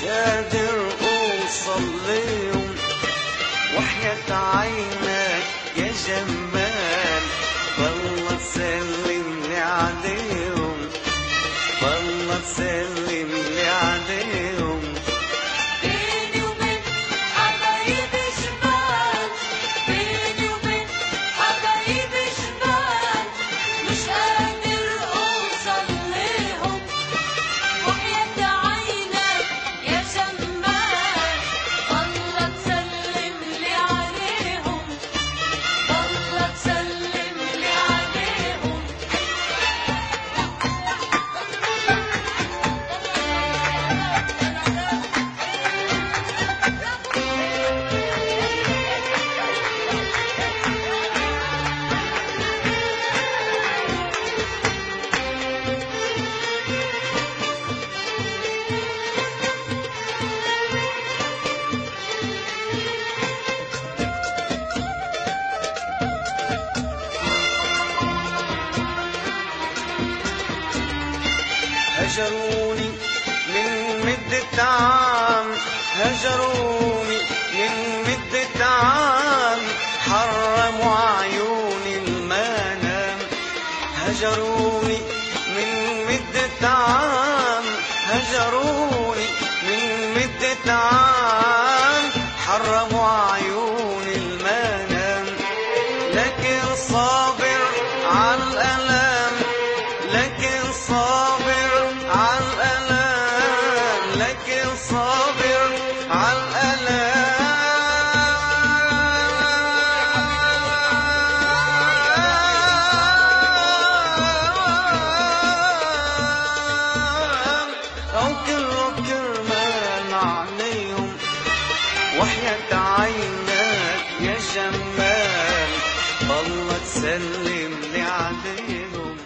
قادر اوصل ليهم، وحياة عينك يا جمال والله تسلم لي عليهم، والله تسلم لي عليهم. بيني وبين حبايبي جبال، بيني وبين حبايبي جبال، مش قادر اوصل ليهم، وحياة عينك يا جمال والله تسلم لي عليهم، والله تسلم لي عليهم. هجروني من مدة عام، هجروني من مدة عام، حرموا عيوني المنام. هجروني من مدة عام، هجروني من مدة عام، حرموا عيوني المنام. لكن صابر على الألم، لكن صابر على الألم، لكن صابر على الألم. أو كله كرمال عليهم، وحياة عينك يا جمال والله تسلم لي عليهم.